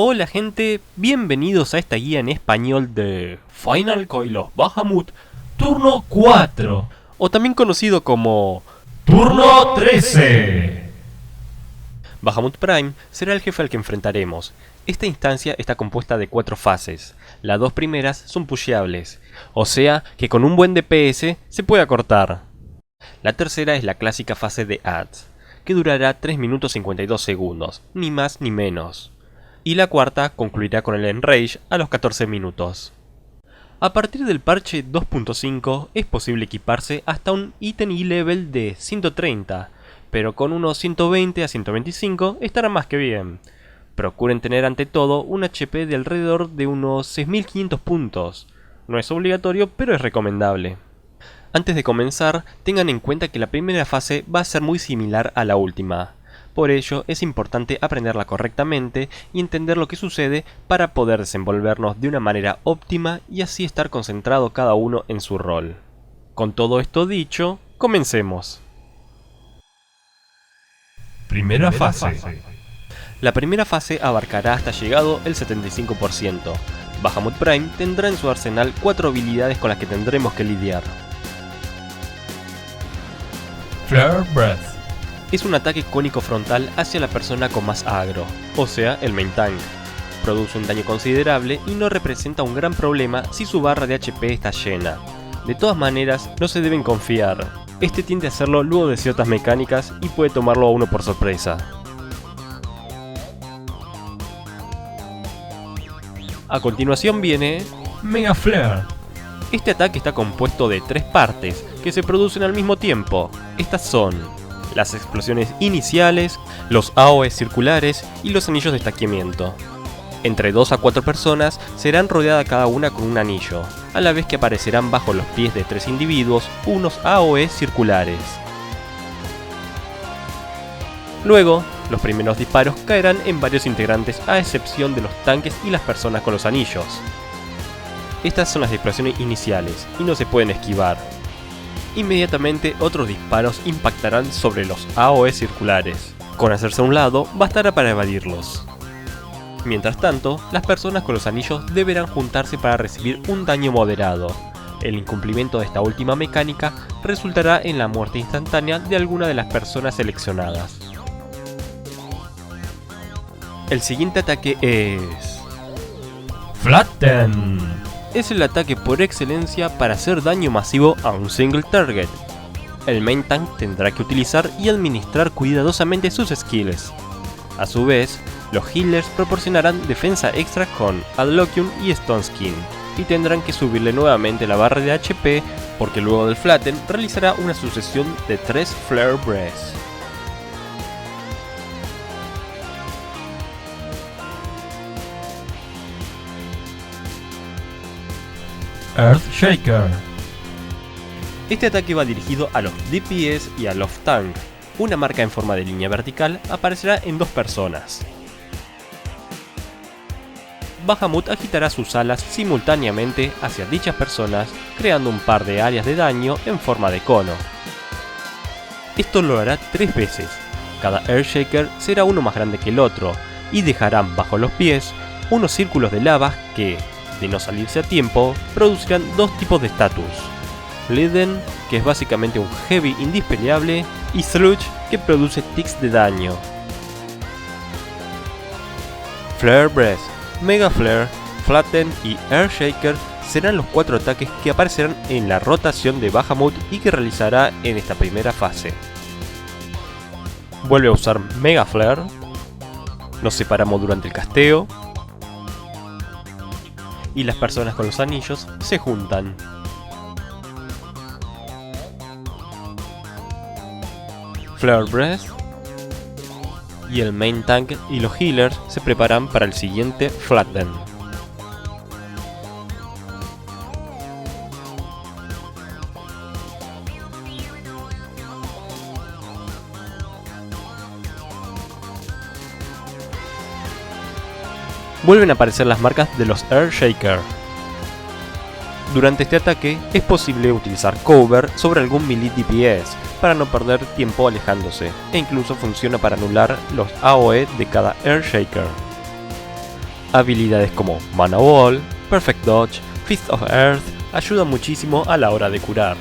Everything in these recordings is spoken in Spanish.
Hola gente, bienvenidos a esta guía en español de Final Coil of Bahamut Turno 4, o también conocido como Turno 13. Bahamut Prime será el jefe al que enfrentaremos. Esta instancia está compuesta de 4 fases. Las 2 primeras son pusheables, o sea que con un buen DPS se puede acortar. La tercera es la clásica fase de Ads, que durará 3 minutos 52 segundos, ni más ni menos. Y la cuarta concluirá con el Enrage a los 14 minutos. A partir del parche 2.5 es posible equiparse hasta un ítem E-level de 130, pero con unos 120 a 125 estará más que bien. Procuren tener ante todo un HP de alrededor de unos 6500 puntos. No es obligatorio, pero es recomendable. Antes de comenzar, tengan en cuenta que la primera fase va a ser muy similar a la última. Por ello, es importante aprenderla correctamente y entender lo que sucede para poder desenvolvernos de una manera óptima y así estar concentrado cada uno en su rol. Con todo esto dicho, comencemos. Primera fase. La primera fase abarcará hasta llegado el 75%. Bahamut Prime tendrá en su arsenal 4 habilidades con las que tendremos que lidiar. Flare Breath. Es un ataque cónico frontal hacia la persona con más agro, o sea, el main tank. Produce un daño considerable y no representa un gran problema si su barra de HP está llena. De todas maneras, no se deben confiar. Este tiende a hacerlo luego de ciertas mecánicas y puede tomarlo a uno por sorpresa. A continuación viene Mega Flare. Este ataque está compuesto de 3 partes que se producen al mismo tiempo. Estas son las explosiones iniciales, los AOE circulares y los anillos de estaqueamiento. Entre 2 a 4 personas serán rodeadas cada una con un anillo, a la vez que aparecerán bajo los pies de 3 individuos unos AOE circulares. Luego, los primeros disparos caerán en varios integrantes a excepción de los tanques y las personas con los anillos. Estas son las explosiones iniciales y no se pueden esquivar. Inmediatamente otros disparos impactarán sobre los AOE circulares. Con hacerse a un lado bastará para evadirlos. Mientras tanto, las personas con los anillos deberán juntarse para recibir un daño moderado. El incumplimiento de esta última mecánica resultará en la muerte instantánea de alguna de las personas seleccionadas. El siguiente ataque es Flatten. Es el ataque por excelencia para hacer daño masivo a un single target. El main tank tendrá que utilizar y administrar cuidadosamente sus skills. A su vez, los healers proporcionarán defensa extra con Adloquium y Stone Skin, y tendrán que subirle nuevamente la barra de HP porque luego del Flatten realizará una sucesión de 3 Flare Breaths. Earthshaker. Este ataque va dirigido a los DPS y a los tank. Una marca en forma de línea vertical aparecerá en 2 personas. Bahamut agitará sus alas simultáneamente hacia dichas personas, creando un par de áreas de daño en forma de cono. Esto lo hará 3 veces. Cada Earthshaker será uno más grande que el otro, y dejarán bajo los pies unos círculos de lava que, de no salirse a tiempo, producirán 2 tipos de status. Leaden, que es básicamente un heavy indispensable, y Sludge, que produce ticks de daño. Flare Breath, Mega Flare, Flatten y Earthshaker serán los 4 ataques que aparecerán en la rotación de Bahamut y que realizará en esta primera fase. Vuelve a usar Mega Flare, nos separamos durante el casteo, y las personas con los anillos se juntan. Flare Breath, y el main tank y los healers se preparan para el siguiente Flatten. Vuelven a aparecer las marcas de los Earthshaker. Durante este ataque es posible utilizar cover sobre algún melee DPS para no perder tiempo alejándose, e incluso funciona para anular los AOE de cada Earthshaker. Habilidades como Mana Wall, Perfect Dodge, Fist of Earth ayudan muchísimo a la hora de curar.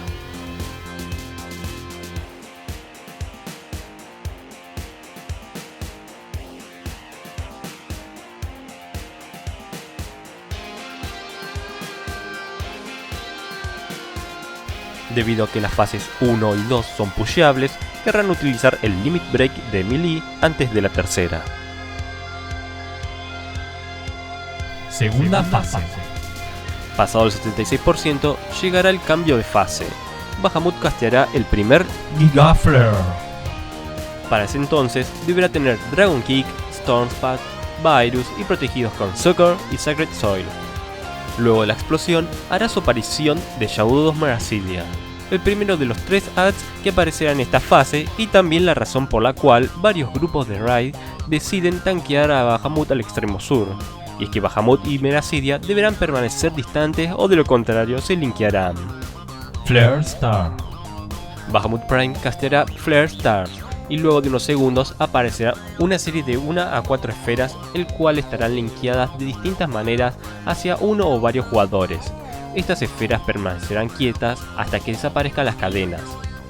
Debido a que las fases 1 y 2 son pusheables, querrán utilizar el Limit Break de melee antes de la tercera. Segunda fase. Pasado el 76%, llegará el cambio de fase. Bahamut casteará el primer Giga Flare. Para ese entonces, deberá tener Dragon Kick, Storm Path, Virus y protegidos con Succor y Sacred Soil. Luego de la explosión, hará su aparición de Shadow of Meracidia, el primero de los 3 adds que aparecerán en esta fase y también la razón por la cual varios grupos de Raid deciden tanquear a Bahamut al extremo sur, y es que Bahamut y Meracidia deberán permanecer distantes o de lo contrario se linkearán. Flare Star. Bahamut Prime casteará Flare Stars y luego de unos segundos aparecerá una serie de 1 a 4 esferas, el cual estarán linkeadas de distintas maneras hacia uno o varios jugadores. Estas esferas permanecerán quietas hasta que desaparezcan las cadenas.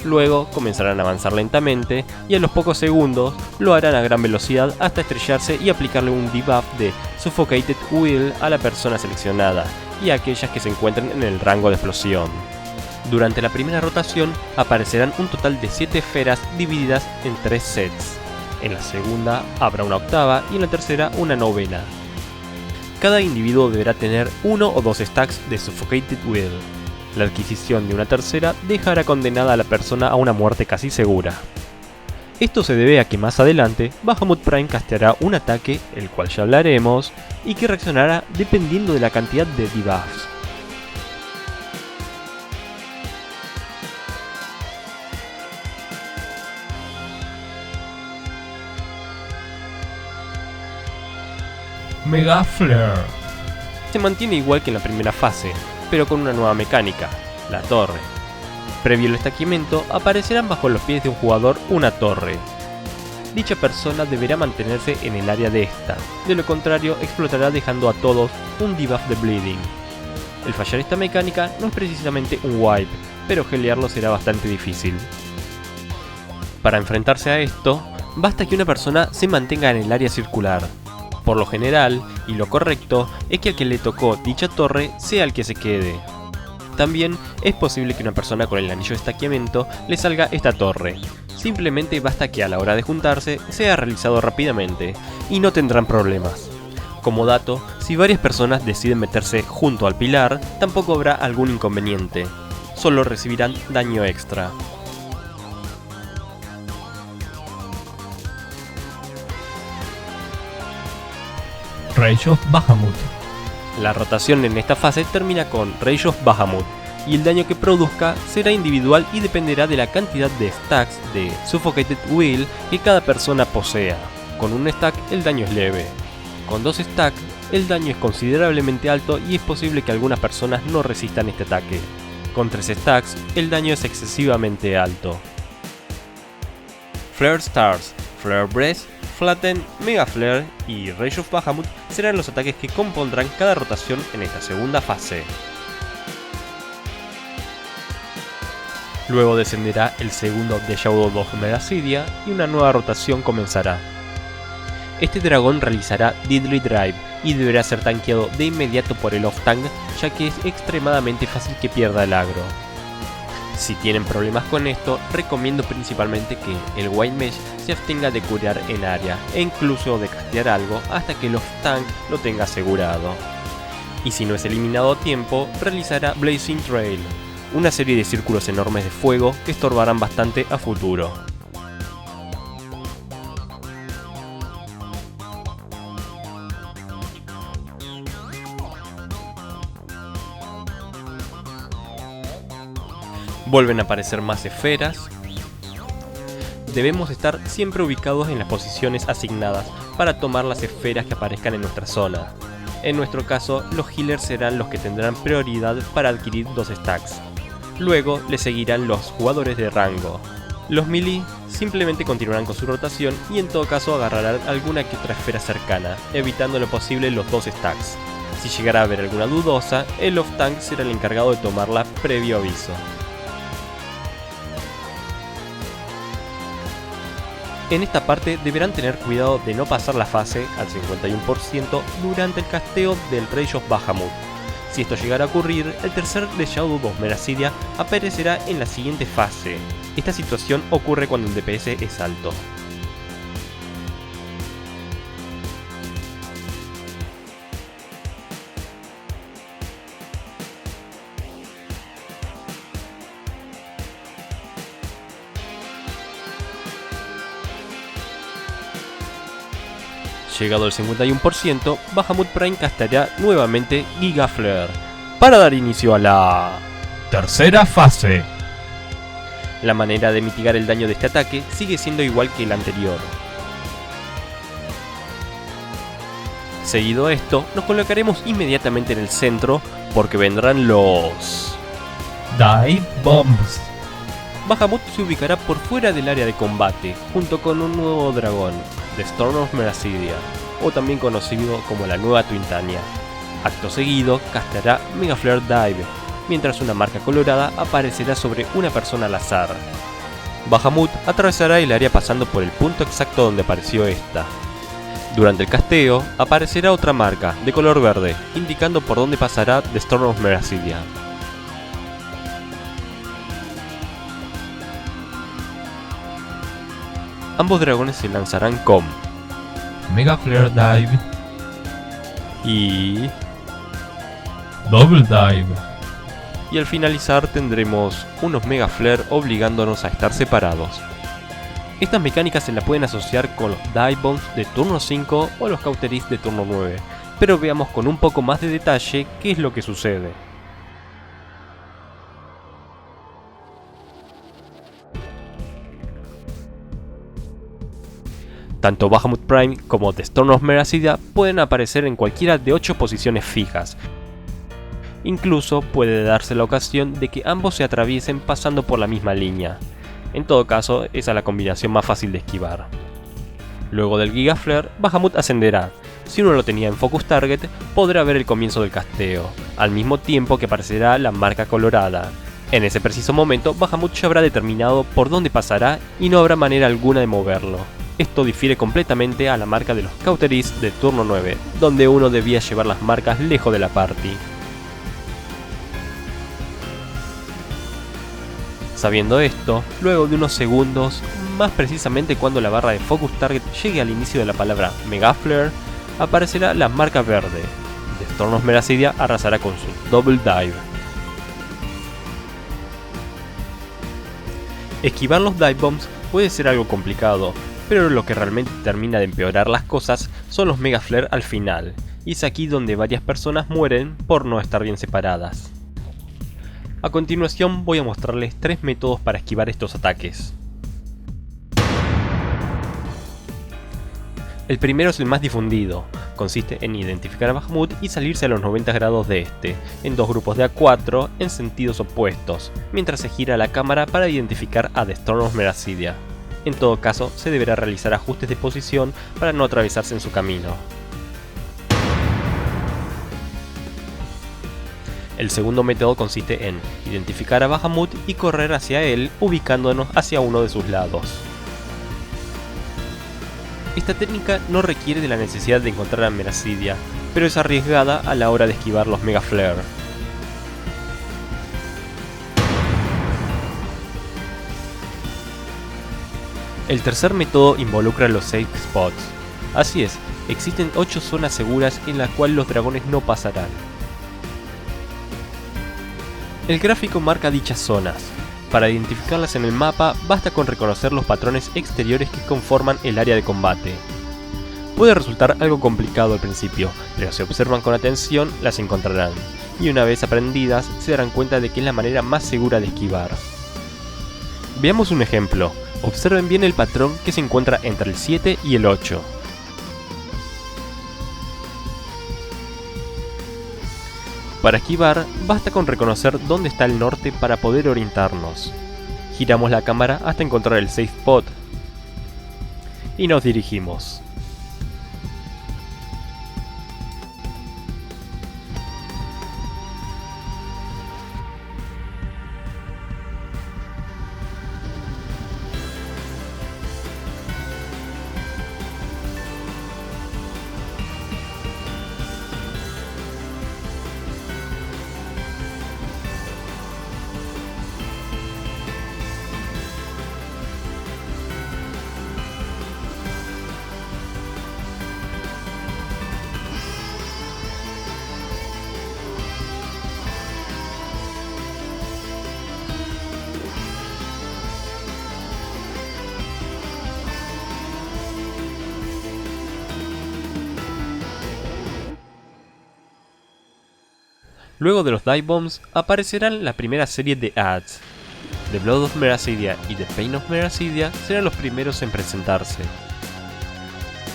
Luego comenzarán a avanzar lentamente y a los pocos segundos lo harán a gran velocidad hasta estrellarse y aplicarle un debuff de Suffocated Will a la persona seleccionada y a aquellas que se encuentren en el rango de explosión. Durante la primera rotación aparecerán un total de 7 esferas divididas en 3 sets. En la segunda habrá una octava y en la tercera una novena. Cada individuo deberá tener 1 o 2 stacks de Suffocated Will. La adquisición de una tercera dejará condenada a la persona a una muerte casi segura. Esto se debe a que más adelante Bahamut Prime casteará un ataque, el cual ya hablaremos, y que reaccionará dependiendo de la cantidad de debuffs. Mega Flare. Se mantiene igual que en la primera fase, pero con una nueva mecánica, la torre. Previo al estaquimiento, aparecerán bajo los pies de un jugador una torre. Dicha persona deberá mantenerse en el área de esta, de lo contrario explotará dejando a todos un debuff de Bleeding. El fallar esta mecánica no es precisamente un wipe, pero gelearlo será bastante difícil. Para enfrentarse a esto, basta que una persona se mantenga en el área circular. Por lo general, y lo correcto, es que al que le tocó dicha torre sea el que se quede. También es posible que una persona con el anillo de estaqueamiento le salga esta torre. Simplemente basta que a la hora de juntarse sea realizado rápidamente, y no tendrán problemas. Como dato, si varias personas deciden meterse junto al pilar, tampoco habrá algún inconveniente. Solo recibirán daño extra. Rage of Bahamut. La rotación en esta fase termina con Rage of Bahamut, y el daño que produzca será individual y dependerá de la cantidad de stacks de Suffocated Will que cada persona posea. Con un stack el daño es leve. Con 2 stacks el daño es considerablemente alto y es posible que algunas personas no resistan este ataque. Con 3 stacks el daño es excesivamente alto. Flare Stars, Flare Breath, Flatten, Mega Flare y Rage of Bahamut serán los ataques que compondrán cada rotación en esta segunda fase. Luego descenderá el segundo de Shadow of Meracidia y una nueva rotación comenzará. Este dragón realizará Deadly Drive y deberá ser tanqueado de inmediato por el off-tank, ya que es extremadamente fácil que pierda el agro. Si tienen problemas con esto, recomiendo principalmente que el White Mesh se abstenga de curar en área e incluso de castear algo hasta que el off-tank lo tenga asegurado. Y si no es eliminado a tiempo, realizará Blazing Trail, una serie de círculos enormes de fuego que estorbarán bastante a futuro. Vuelven a aparecer más esferas. Debemos estar siempre ubicados en las posiciones asignadas para tomar las esferas que aparezcan en nuestra zona. En nuestro caso, los healers serán los que tendrán prioridad para adquirir 2 stacks. Luego le seguirán los jugadores de rango. Los melee simplemente continuarán con su rotación y en todo caso agarrarán alguna que otra esfera cercana, evitando lo posible los dos stacks. Si llegara a haber alguna dudosa, el off-tank será el encargado de tomarla previo aviso. En esta parte deberán tener cuidado de no pasar la fase al 51% durante el casteo del Rage of Bahamut. Si esto llegara a ocurrir, el tercer de Shadow of Meracidia aparecerá en la siguiente fase. Esta situación ocurre cuando el DPS es alto. Llegado al 51%, Bahamut Prime casteará nuevamente Giga Flare para dar inicio a la Tercera fase. La manera de mitigar el daño de este ataque sigue siendo igual que el anterior. Seguido a esto, nos colocaremos inmediatamente en el centro porque vendrán los Dive Bombs. Bahamut se ubicará por fuera del área de combate, junto con un nuevo dragón, The Storm of Meracidia, o también conocido como la nueva Twintania. Acto seguido, casteará Mega Flare Dive, mientras una marca colorada aparecerá sobre una persona al azar. Bahamut atravesará el área pasando por el punto exacto donde apareció esta. Durante el casteo, aparecerá otra marca, de color verde, indicando por dónde pasará The Storm of Meracidia. Ambos dragones se lanzarán con Mega Flare Dive. y Double Dive. al finalizar tendremos unos Mega Flare obligándonos a estar separados. Estas mecánicas se las pueden asociar con los Dive Bombs de turno 5 o los Cauteries de turno 9, pero veamos con un poco más de detalle qué es lo que sucede. Tanto Bahamut Prime como The Storm of Meracidia pueden aparecer en cualquiera de 8 posiciones fijas. Incluso puede darse la ocasión de que ambos se atraviesen pasando por la misma línea. En todo caso, esa es la combinación más fácil de esquivar. Luego del Giga Flare, Bahamut ascenderá. Si uno lo tenía en Focus Target, podrá ver el comienzo del casteo, al mismo tiempo que aparecerá la marca colorada. En ese preciso momento, Bahamut ya habrá determinado por dónde pasará y no habrá manera alguna de moverlo. Esto difiere completamente a la marca de los Cauteries de turno 9, donde uno debía llevar las marcas lejos de la party. Sabiendo esto, luego de unos segundos, más precisamente cuando la barra de Focus Target llegue al inicio de la palabra Mega Flare, aparecerá la marca verde. The Storm of Meracidia arrasará con su Double Dive. Esquivar los Dive Bombs puede ser algo complicado, pero lo que realmente termina de empeorar las cosas son los Mega Flare al final, y es aquí donde varias personas mueren por no estar bien separadas. A continuación voy a mostrarles 3 métodos para esquivar estos ataques. El primero es el más difundido, consiste en identificar a Bahamut y salirse a los 90 grados de este, en 2 grupos de A4 en sentidos opuestos, mientras se gira la cámara para identificar a The Storm of Meracidia. En todo caso, se deberá realizar ajustes de posición para no atravesarse en su camino. El segundo método consiste en identificar a Bahamut y correr hacia él ubicándonos hacia uno de sus lados. Esta técnica no requiere de la necesidad de encontrar a Meracidia, pero es arriesgada a la hora de esquivar los Mega Flare. El tercer método involucra los safe spots. Así es, existen 8 zonas seguras en las cuales los dragones no pasarán. El gráfico marca dichas zonas. Para identificarlas en el mapa basta con reconocer los patrones exteriores que conforman el área de combate. Puede resultar algo complicado al principio, pero si observan con atención las encontrarán, y una vez aprendidas se darán cuenta de que es la manera más segura de esquivar. Veamos un ejemplo. Observen bien el patrón que se encuentra entre el 7 y el 8. Para esquivar, basta con reconocer dónde está el norte para poder orientarnos. Giramos la cámara hasta encontrar el safe spot y nos dirigimos. Luego de los Dive Bombs aparecerán la primera serie de ads. The Blood of Meracidia y The Pain of Meracidia serán los primeros en presentarse.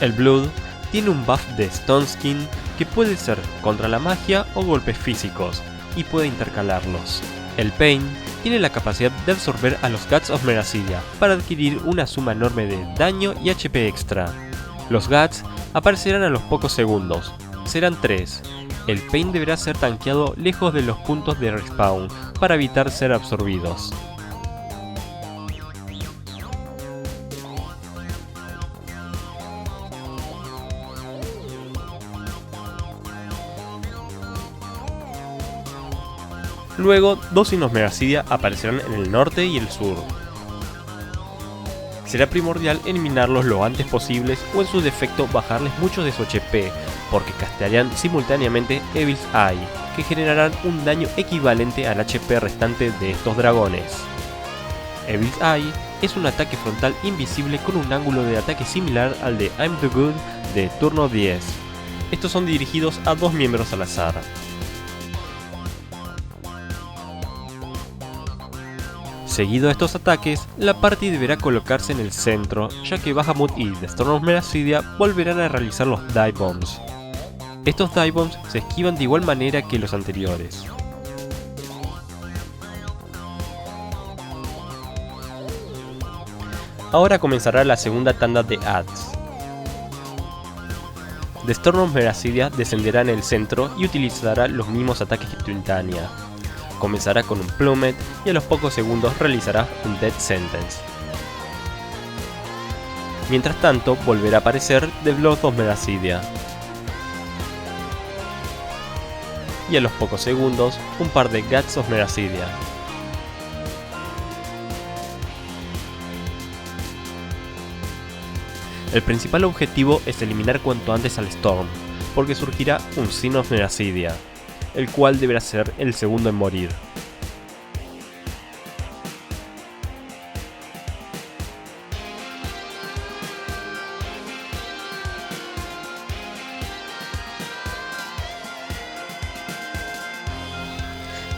El Blood tiene un buff de Stone Skin que puede ser contra la magia o golpes físicos, y puede intercalarlos. El Pain tiene la capacidad de absorber a los Guts of Meracidia para adquirir una suma enorme de daño y HP extra. Los Guts aparecerán a los pocos segundos, serán 3. El Pain deberá ser tanqueado lejos de los puntos de respawn para evitar ser absorbidos. Luego, dos signos Meracidia aparecerán en el norte y el sur. Será primordial eliminarlos lo antes posibles o en su defecto bajarles mucho de su HP, porque castearían simultáneamente Evil's Eye, que generarán un daño equivalente al HP restante de estos dragones. Evil's Eye es un ataque frontal invisible con un ángulo de ataque similar al de I'm the Good de turno 10. Estos son dirigidos a dos miembros al azar. Seguido a estos ataques, la party deberá colocarse en el centro, ya que Bahamut y The Storm of Meracidia volverán a realizar los Dive Bombs. Estos Dive Bombs se esquivan de igual manera que los anteriores. Ahora comenzará la segunda tanda de ads. The Storm of Meracidia descenderá en el centro y utilizará los mismos ataques que Titania. Comenzará con un Plummet y a los pocos segundos realizará un Death Sentence. Mientras tanto, volverá a aparecer The Blood of Meracidia. Y a los pocos segundos, un par de Guts of Meracidia. El principal objetivo es eliminar cuanto antes al Storm, porque surgirá un Sin of Meracidia, el cual deberá ser el segundo en morir.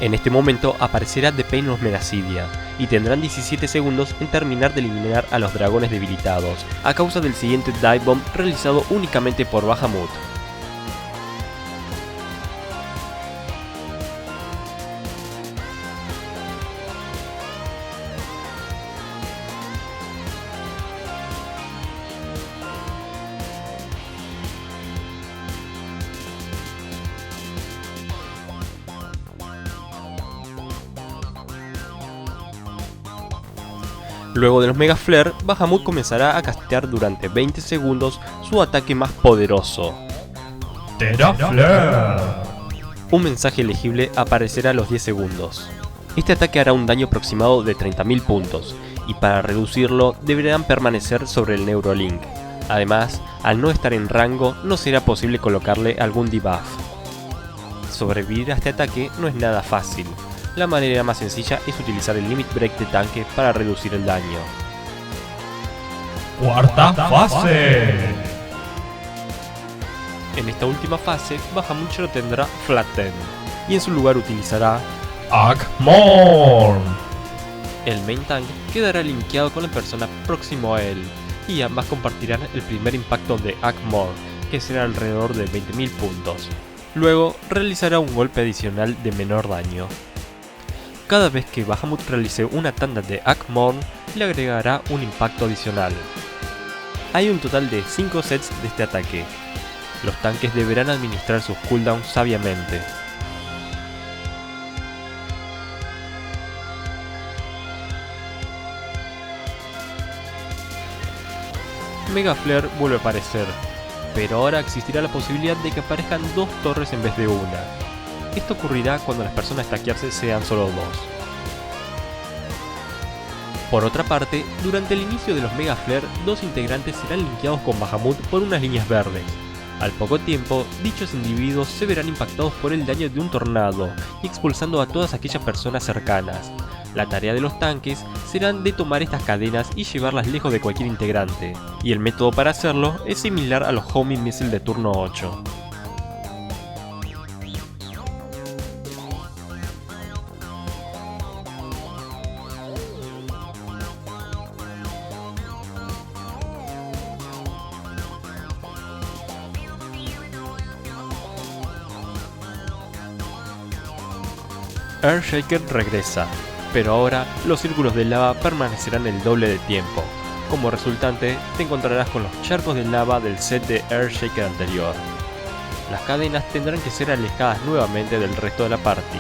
En este momento aparecerá The Pain of Meracidia, y tendrán 17 segundos en terminar de eliminar a los dragones debilitados, a causa del siguiente Dive Bomb realizado únicamente por Bahamut. Luego de los Mega Flare, Bahamut comenzará a castear durante 20 segundos su ataque más poderoso. Tera Flare. Un mensaje legible aparecerá a los 10 segundos. Este ataque hará un daño aproximado de 30.000 puntos, y para reducirlo deberán permanecer sobre el Neurolink. Además, al no estar en rango, no será posible colocarle algún debuff. Sobrevivir a este ataque no es nada fácil. La manera más sencilla es utilizar el Limit Break de tanque para reducir el daño. Cuarta fase. En esta última fase, Bahamut ya no tendrá Flatten, y en su lugar utilizará Akmor. el main tank quedará linkeado con la persona próximo a él, y ambas compartirán el primer impacto de Akmor, que será alrededor de 20.000 puntos. Luego realizará un golpe adicional de menor daño. Cada vez que Bahamut realice una tanda de Akmorn, le agregará un impacto adicional. Hay un total de 5 sets de este ataque. Los tanques deberán administrar sus cooldowns sabiamente. Mega Flare vuelve a aparecer, pero ahora existirá la posibilidad de que aparezcan 2 torres en vez de una. Esto ocurrirá cuando las personas stackearse sean solo 2. Por otra parte, durante el inicio de los Mega Flare, 2 integrantes serán linkeados con Bahamut por unas líneas verdes. Al poco tiempo, dichos individuos se verán impactados por el daño de un tornado y expulsando a todas aquellas personas cercanas. La tarea de los tanques será de tomar estas cadenas y llevarlas lejos de cualquier integrante, y el método para hacerlo es similar a los Homing Missile de turno 8. Earthshaker regresa, pero ahora los círculos de lava permanecerán el doble de tiempo. Como resultante, te encontrarás con los charcos de lava del set de Earthshaker anterior. Las cadenas tendrán que ser alejadas nuevamente del resto de la party.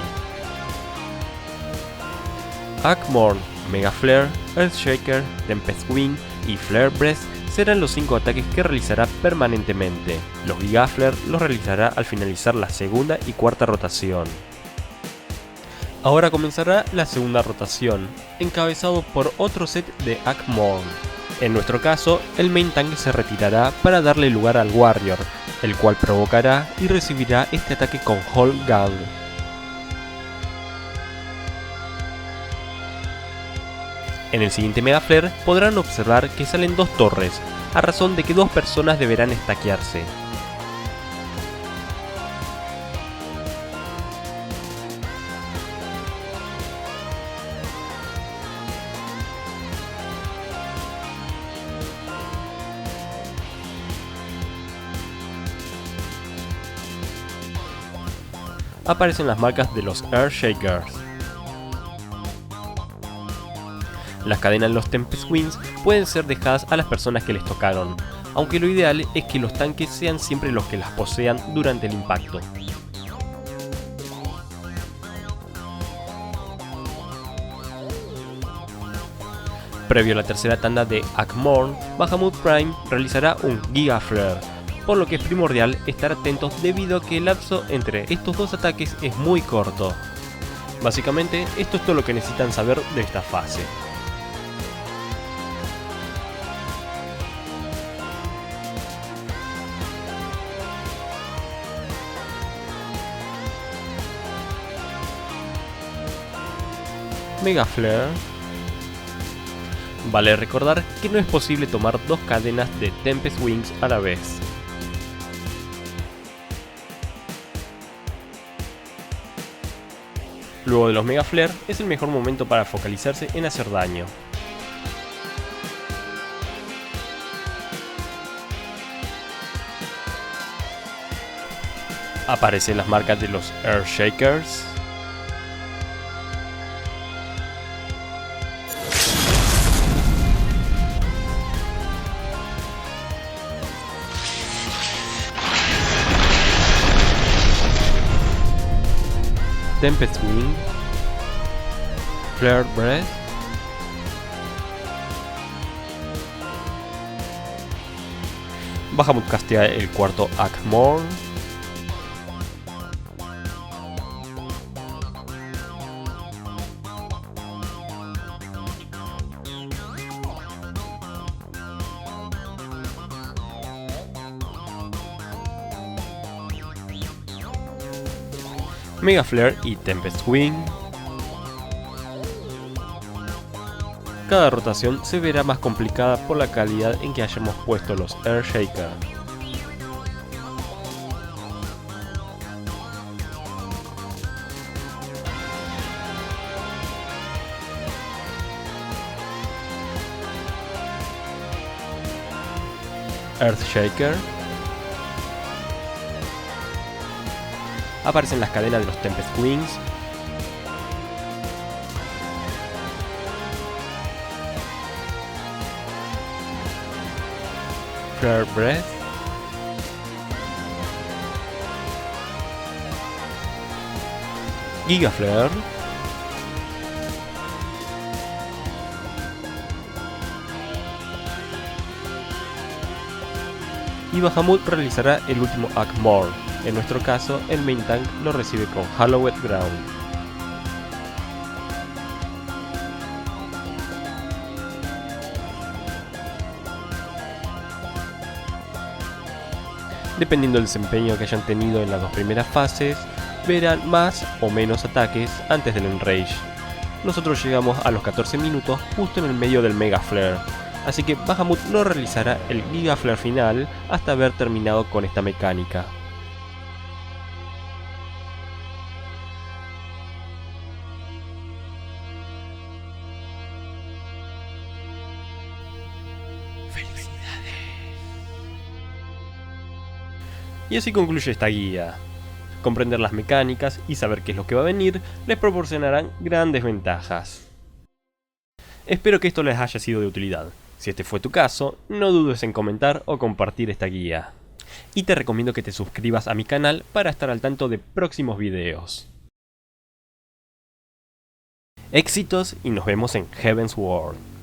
Akmorn, Mega Flare, Earthshaker, Tempest Wing y Flare Breath serán los 5 ataques que realizará permanentemente. Los Giga Flare los realizará al finalizar la segunda y cuarta rotación. Ahora comenzará la segunda rotación, encabezado por otro set de Akmorn. En nuestro caso, el main tank se retirará para darle lugar al Warrior, el cual provocará y recibirá este ataque con Whole Gun. En el siguiente Mega Flare podrán observar que salen 2 torres, a razón de que 2 personas deberán stackearse. Aparecen las marcas de los Earthshakers. Las cadenas de los Tempest Wings pueden ser dejadas a las personas que les tocaron, aunque lo ideal es que los tanques sean siempre los que las posean durante el impacto. Previo a la tercera tanda de Akmorn, Bahamut Prime realizará un Giga Flare, por lo que es primordial estar atentos debido a que el lapso entre estos 2 ataques es muy corto. Básicamente, esto es todo lo que necesitan saber de esta fase. Mega Flare. Vale recordar que no es posible tomar 2 cadenas de Tempest Wings a la vez. Luego de los Mega Flare es el mejor momento para focalizarse en hacer daño. Aparecen las marcas de los Earthshakers. Tempest Wing, Flare Breath, Bahamut castea el cuarto Akmorn, Mega Flare y Tempest Wing. Cada rotación se verá más complicada por la calidad en que hayamos puesto los Earthshaker. Earthshaker. Aparecen las cadenas de los Tempest Wings. Flare Breath, Giga Flare, y Bahamut realizará el último Armor. En nuestro caso, el main tank lo recibe con Hallowed Ground. Dependiendo del desempeño que hayan tenido en las dos primeras fases, verán más o menos ataques antes del Enrage. Nosotros llegamos a los 14 minutos justo en el medio del Mega Flare, así que Bahamut no realizará el Giga Flare final hasta haber terminado con esta mecánica. Y así concluye esta guía. Comprender las mecánicas y saber qué es lo que va a venir les proporcionarán grandes ventajas. Espero que esto les haya sido de utilidad. Si este fue tu caso, no dudes en comentar o compartir esta guía. Y te recomiendo que te suscribas a mi canal para estar al tanto de próximos videos. Éxitos y nos vemos en Heaven's World.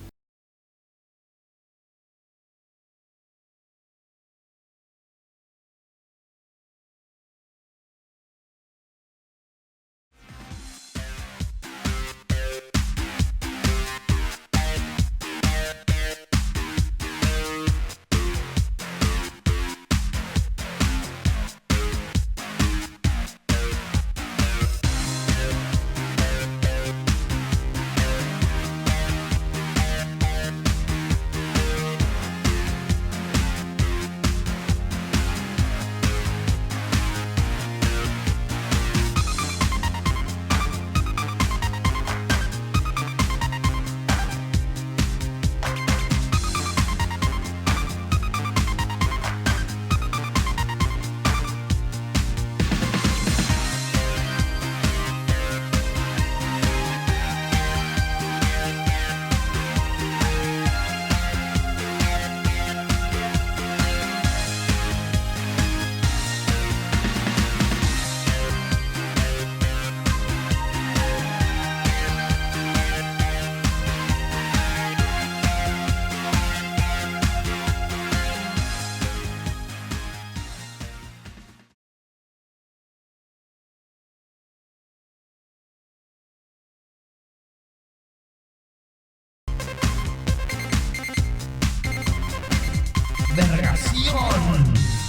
¡Vergación!